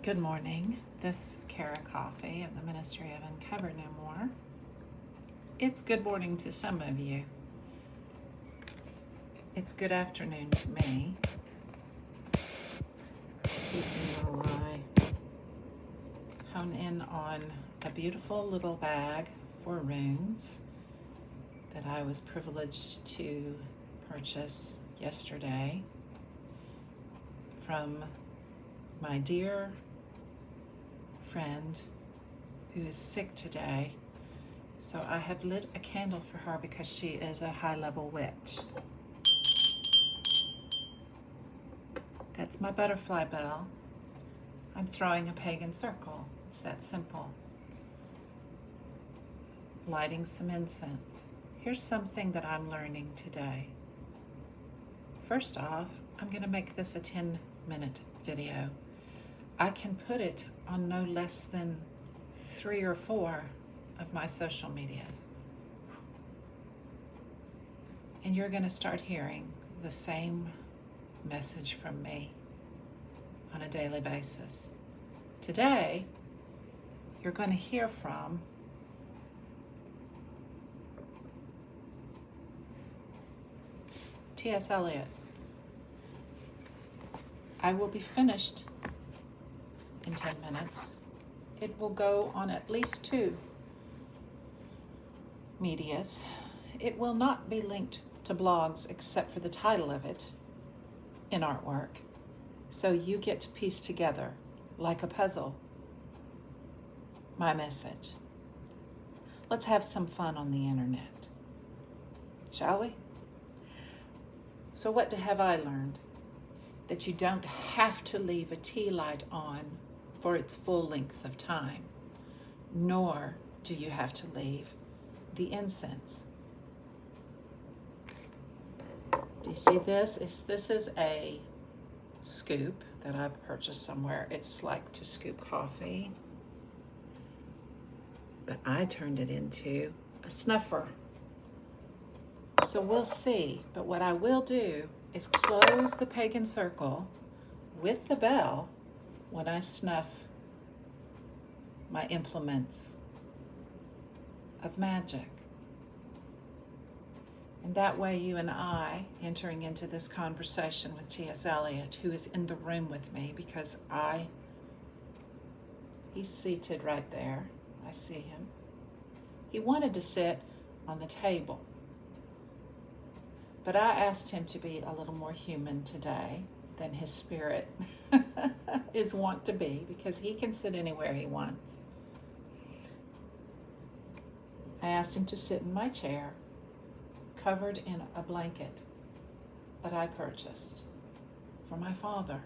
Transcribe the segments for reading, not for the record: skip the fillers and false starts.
Good morning. This is Beaty-Coffey of the Ministry of Uncover No More. It's good morning to some of you. It's good afternoon to me. Excuse me while I hone in on a beautiful little bag for runes that I was privileged to purchase yesterday from my dear friend who is sick today. So I have lit a candle for her because she is a high-level witch. That's my butterfly bell. I'm throwing a pagan circle. It's that simple. Lighting some incense. Here's something that I'm learning today. First off, I'm going to make this a 10-minute video. I can put it on no less than 3 or 4 of my social medias. And you're going to start hearing the same message from me on a daily basis. Today, you're going to hear from TS ELIOT. I will be finished in 10 minutes. It will go on at least 2 medias. It will not be linked to blogs except for the title of it in artwork. So you get to piece together, like a puzzle, my message. Let's have some fun on the internet, shall we? So what have I learned? That you don't have to leave a tea light on for its full length of time, nor do you have to leave the incense. Do you see this? This is a scoop that I purchased somewhere. It's like to scoop coffee, but I turned it into a snuffer. So we'll see, but what I will do is close the pagan circle with the bell when I snuff my implements of magic. And that way you and I, entering into this conversation with T.S. Eliot, who is in the room with me because he's seated right there. I see him. He wanted to sit on the table, but I asked him to be a little more human today than his spirit is wont to be, because he can sit anywhere he wants. I asked him to sit in my chair, covered in a blanket that I purchased for my father.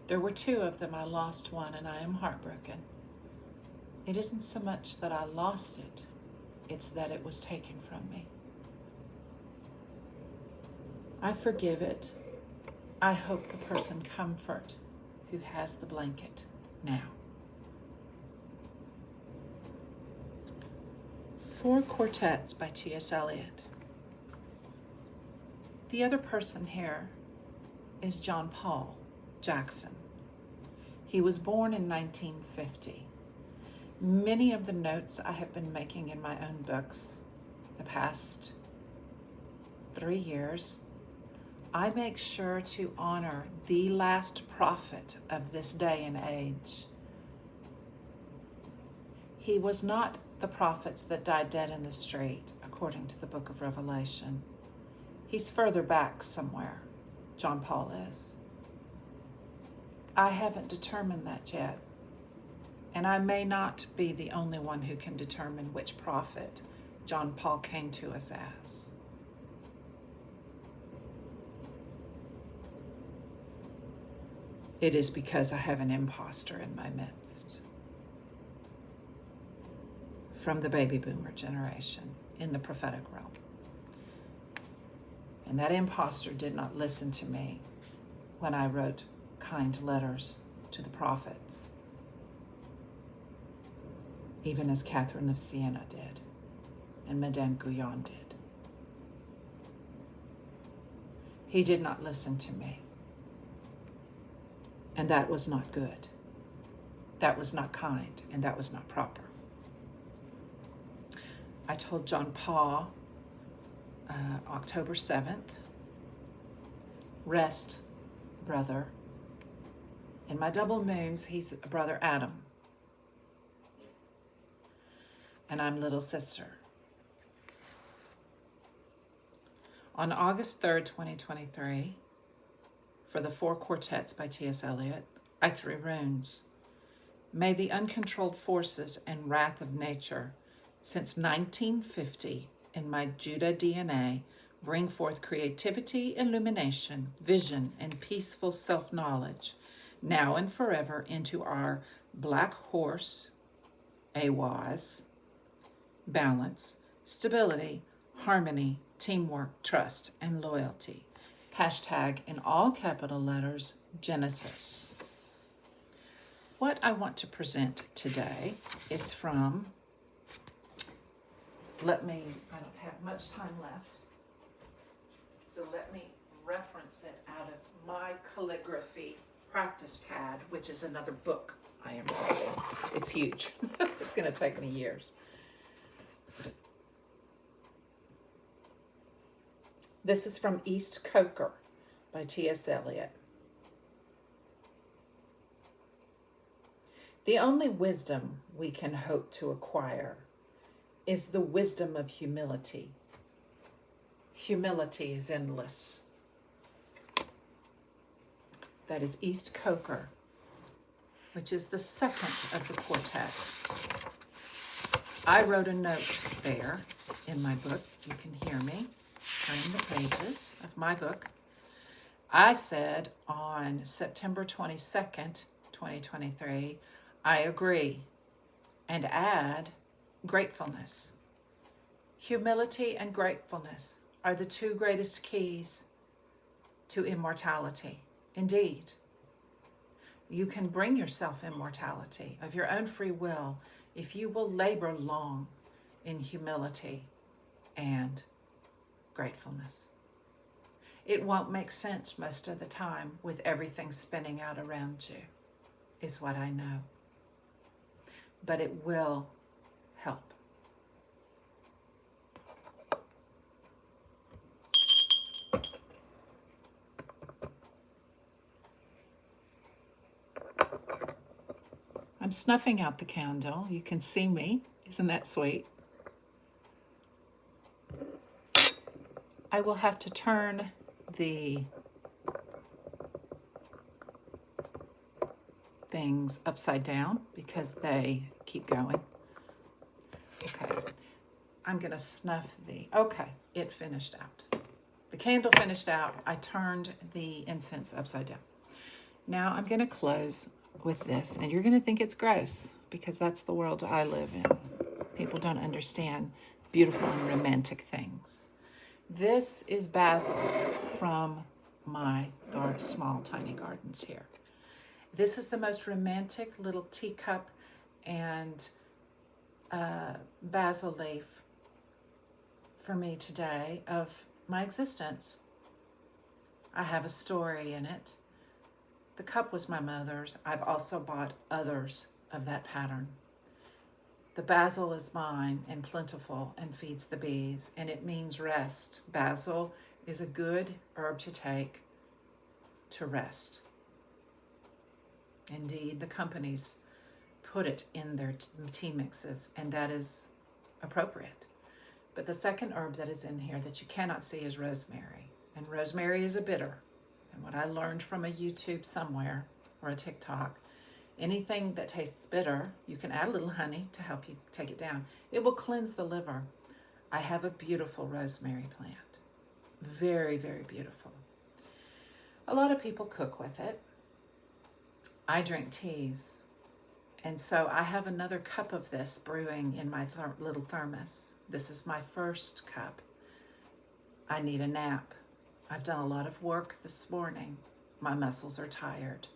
There were 2 of them. I lost one and I am heartbroken. It isn't so much that I lost it, it's that it was taken from me. I forgive it. I hope the person comfort who has the blanket now. 4 Quartets by T.S. Eliot. The other person here is John Paul Jackson. He was born in 1950. Many of the notes I have been making in my own books the past 3 years, I make sure to honor the last prophet of this day and age. He was not the prophets that died dead in the street, according to the book of Revelation. He's further back somewhere, John Paul is. I haven't determined that yet, and I may not be the only one who can determine which prophet John Paul came to us as. It is because I have an imposter in my midst from the baby boomer generation in the prophetic realm. And that imposter did not listen to me when I wrote kind letters to the prophets, even as Catherine of Siena did and Madame Guyon did. He did not listen to me. And that was not good. That was not kind, and that was not proper. I told John Paul October 7th, rest, brother. In my double moons, he's brother Adam, and I'm little sister. On August 3rd, 2023, for the 4 quartets by TS Eliot, I threw runes. May the uncontrolled forces and wrath of nature since 1950 in my Judah DNA bring forth creativity, illumination, vision, and peaceful self-knowledge, now and forever into our black horse, AWAS, balance, stability, harmony, teamwork, trust, and loyalty. Hashtag in all capital letters, Genesis. What I want to present today is from, I don't have much time left, so let me reference it out of my calligraphy practice pad, which is another book I am writing. It's huge. It's going to take me years. This is from East Coker by T.S. Eliot. The only wisdom we can hope to acquire is the wisdom of humility. Humility is endless. That is East Coker, which is the second of the quartet. I wrote a note there in my book. You can hear me turning the pages of my book. I said on September 22nd, 2023, I agree, and add gratefulness. Humility and gratefulness are the 2 greatest keys to immortality. Indeed, you can bring yourself immortality of your own free will if you will labor long in humility and gratefulness. It won't make sense most of the time with everything spinning out around you, is what I know. But it will help. I'm snuffing out the candle. You can see me. Isn't that sweet? I will have to turn the things upside down because they keep going. Okay, I'm gonna snuff okay, it finished out. The candle finished out. I turned the incense upside down. Now I'm gonna close with this, and you're gonna think it's gross because that's the world I live in. People don't understand beautiful and romantic things. This is basil from my small, tiny gardens here. This is the most romantic little teacup and basil leaf for me today of my existence. I have a story in it. The cup was my mother's. I've also bought others of that pattern. The basil is mine and plentiful and feeds the bees, and it means rest. Basil is a good herb to take to rest. Indeed, the companies put it in their tea mixes, and that is appropriate. But the second herb that is in here that you cannot see is rosemary, and rosemary is a bitter. And what I learned from a YouTube somewhere or a TikTok, anything that tastes bitter, you can add a little honey to help you take it down. It will cleanse the liver. I have a beautiful rosemary plant. Very, very beautiful. A lot of people cook with it. I drink teas. And so I have another cup of this brewing in my little thermos. This is my first cup. I need a nap. I've done a lot of work this morning. My muscles are tired.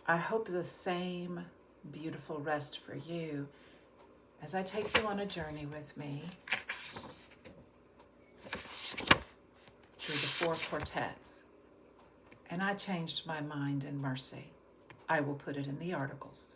I hope the same beautiful rest for you as I take you on a journey with me through the 4 quartets. And I changed my mind in mercy. I will put it in the articles.